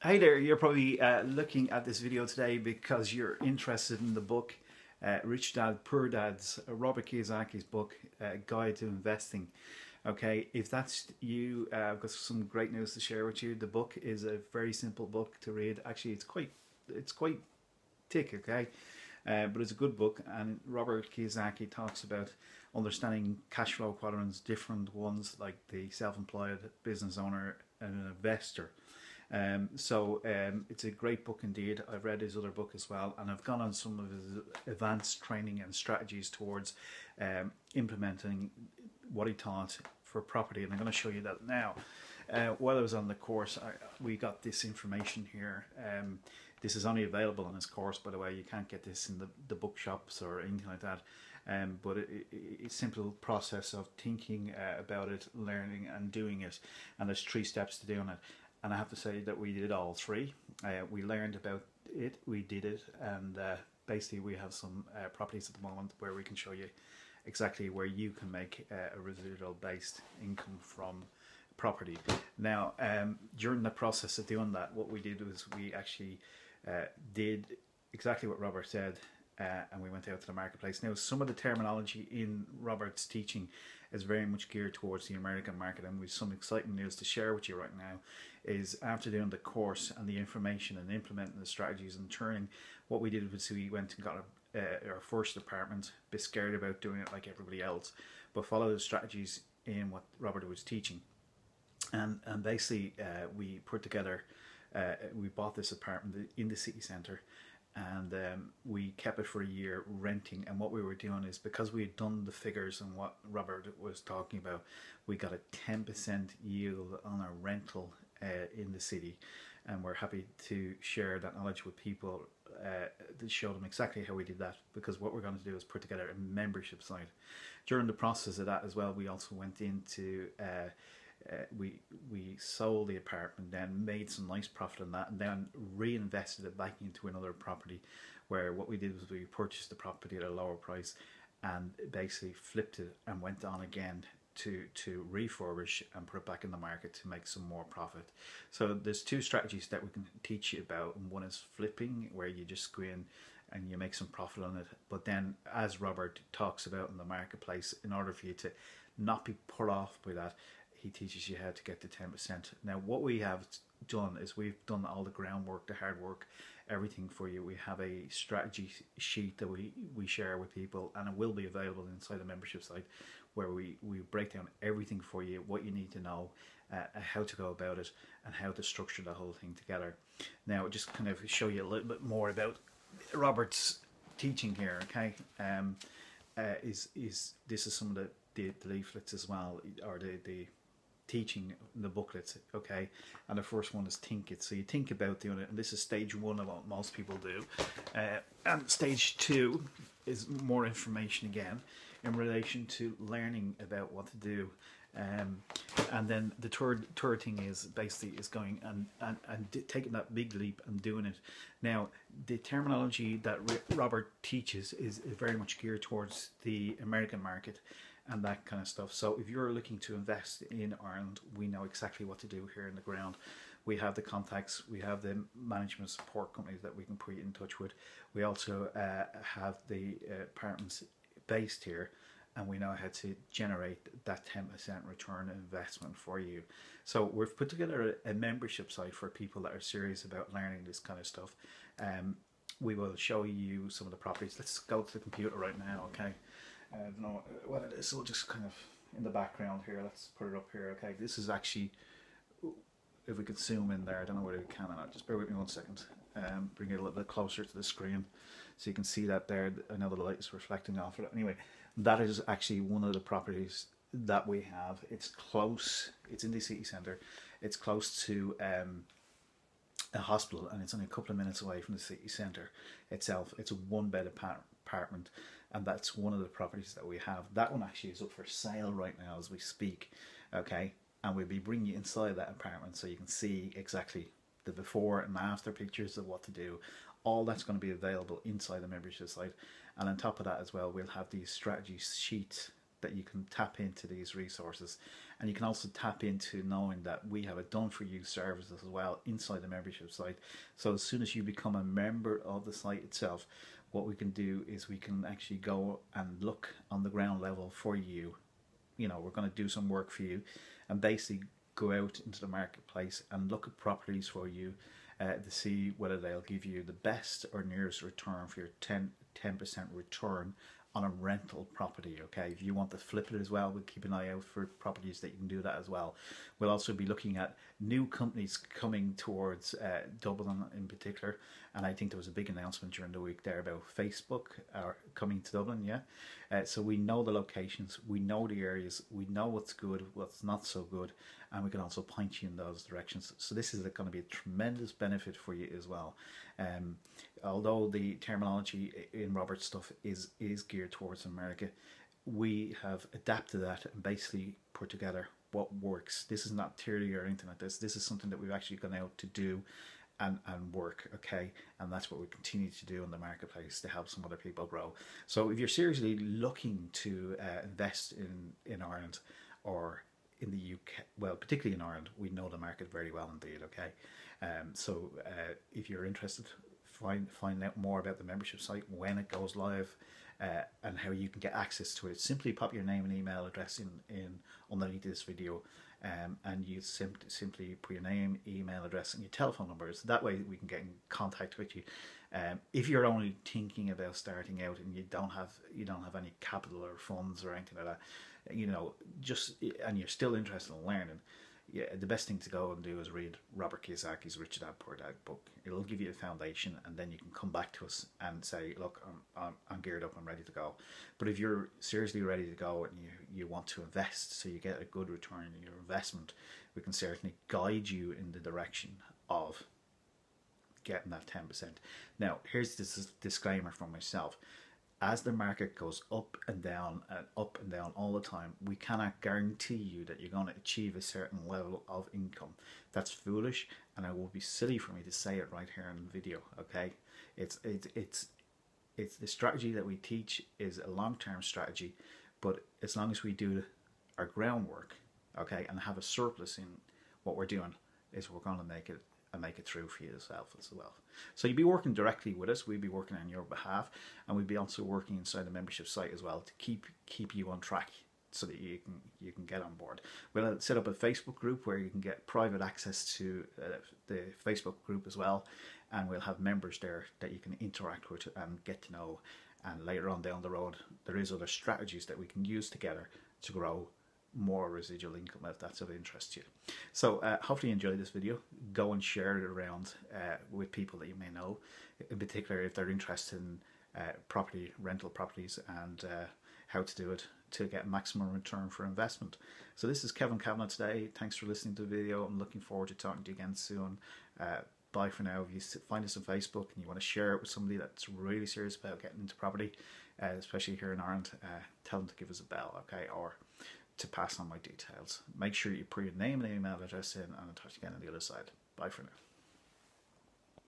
Hi there, you're probably looking at this video today because you're interested in the book Rich Dad Poor Dad's Robert Kiyosaki's book Guide to Investing. Okay, if that's you, I've got some great news to share with you. The book is a very simple book to read. Actually, it's quite thick, okay? But it's a good book, and Robert Kiyosaki talks about understanding cash flow quadrants, different ones like the self-employed, business owner, and an investor. It's a great book indeed. I've read his other book as well, and I've gone on some of his advanced training and strategies towards implementing what he taught for property, and I'm going to show you that now. While I was on the course, we got this information here. This is only available in his course, by the way. You can't get this in the bookshops or anything like that. But it's a simple process of thinking about it, learning and doing it, and there's 3 steps to doing it. And I have to say that we did all 3. We learned about it, we did it, and basically we have some properties at the moment where we can show you exactly where you can make a residual based income from property. Now, during the process of doing that, what we did was we actually did exactly what Robert said, and we went out to the marketplace. Now, some of the terminology in Robert's teaching is very much geared towards the American market, and with some exciting news to share with you right now is after doing the course and the information and implementing the strategies and turning, what we did was we went and got our first apartment, a bit scared about doing it like everybody else, but follow the strategies in what Robert was teaching. And basically we put together, we bought this apartment in the city centre, and we kept it for a year renting. And what we were doing is, because we had done the figures and what Robert was talking about, we got a 10% yield on our rental in the city, and we're happy to share that knowledge with people to show them exactly how we did that, because what we're going to do is put together a membership site. During the process of that as well, we also went into we sold the apartment, then made some nice profit on that, and then reinvested it back into another property, where what we did was we purchased the property at a lower price and basically flipped it and went on again to refurbish and put it back in the market to make some more profit. So there's 2 strategies that we can teach you about, and one is flipping, where you just go in and you make some profit on it. But then, as Robert talks about in the marketplace, in order for you to not be put off by that, he teaches you how to get to 10%. Now, what we have done is we've done all the groundwork, the hard work, everything for you. We have a strategy sheet that we share with people, and it will be available inside the membership site, where we break down everything for you, what you need to know, how to go about it, and how to structure the whole thing together. Now, just kind of show you a little bit more about Robert's teaching here, okay? This is some of the leaflets as well, or the teaching in the booklets, okay? And the first one is think it. So you think about doing it, and this is stage 1 of what most people do. And stage 2 is more information again in relation to learning about what to do. And then the third thing is basically is going and taking that big leap and doing it. Now, the terminology that Robert teaches is very much geared towards the American market and that kind of stuff. So if you're looking to invest in Ireland, we know exactly what to do here in the ground. We have the contacts, we have the management support companies that we can put you in touch with. We also have the apartments based here, and we know how to generate that 10% return investment for you. So we've put together a membership site for people that are serious about learning this kind of stuff. We will show you some of the properties. Let's go to the computer right now, okay? I don't know what it is, so we'll just kind of in the background here, let's put it up here, okay? This is actually, if we could zoom in there, I don't know whether we can or not, just bear with me 1 second. Bring it a little bit closer to the screen so you can see that there. I know the light is reflecting off of it. Anyway, that is actually one of the properties that we have. It's close, it's in the city centre, it's close to a hospital, and it's only a couple of minutes away from the city centre itself. It's a 1-bed apartment, and that's one of the properties that we have. That one actually is up for sale right now as we speak, okay? And we'll be bringing you inside that apartment so you can see exactly the before and after pictures of what to do. All that's going to be available inside the membership site. And on top of that as well, we'll have these strategy sheets that you can tap into these resources And you can also tap into knowing that we have a done for you service as well inside the membership site. So as soon as you become a member of the site itself, what we can do is we can actually go and look on the ground level for you. You know, we're going to do some work for you and basically go out into the marketplace and look at properties for you to see whether they'll give you the best or nearest return for your 10% return on a rental property. Okay, if you want to flip it as well, we'll keep an eye out for properties that you can do that as well. We'll also be looking at new companies coming towards Dublin in particular, and I think there was a big announcement during the week there about Facebook coming to Dublin. Yeah, so we know the locations, we know the areas, we know what's good, what's not so good, and we can also point you in those directions. So this is going to be a tremendous benefit for you as well. Although the terminology in Robert's stuff is geared towards America, we have adapted that and basically put together what works. This is not theory or anything like this. This is something that we've actually gone out to do and work, okay? And that's what we continue to do in the marketplace to help some other people grow. So if you're seriously looking to invest in Ireland or in the UK, well, particularly in Ireland, we know the market very well indeed, okay? So if you're interested, find out more about the membership site, when it goes live, and how you can get access to it. Simply pop your name and email address in underneath this video, and you simply put your name, email address, and your telephone numbers. That way we can get in contact with you. If you're only thinking about starting out and you don't have any capital or funds or anything like that, you know, and you're still interested in learning, yeah, the best thing to go and do is read Robert Kiyosaki's Rich Dad Poor Dad book. It'll give you a foundation, and then you can come back to us and say, look, I'm geared up, I'm ready to go. But if you're seriously ready to go and you want to invest so you get a good return on your investment, we can certainly guide you in the direction of getting that 10%. Now, here's this disclaimer from myself. As the market goes up and down all the time, we cannot guarantee you that you're going to achieve a certain level of income. That's foolish, and it will be silly for me to say it right here in the video. Okay, it's the strategy that we teach is a long-term strategy, but as long as we do our groundwork, okay, and have a surplus in what we're doing, is we're going to make it through for yourself as well. So you'd be working directly with us, we'd be working on your behalf, and we'd be also working inside the membership site as well to keep you on track so that you can get on board. We'll set up a Facebook group where you can get private access to the Facebook group as well, and we'll have members there that you can interact with and get to know. And later on down the road, there is other strategies that we can use together to grow more residual income if that's of interest to you. So hopefully you enjoyed this video. Go and share it around with people that you may know, in particular if they're interested in rental properties, and how to do it to get maximum return for investment. So this is Kevin Kavanagh today. Thanks for listening to the video. I'm looking forward to talking to you again soon. Bye for now. If you find us on Facebook and you want to share it with somebody that's really serious about getting into property, especially here in Ireland, tell them to give us a bell, okay, or to pass on my details. Make sure you put your name and email address in, and I'll talk to you again on the other side. Bye for now.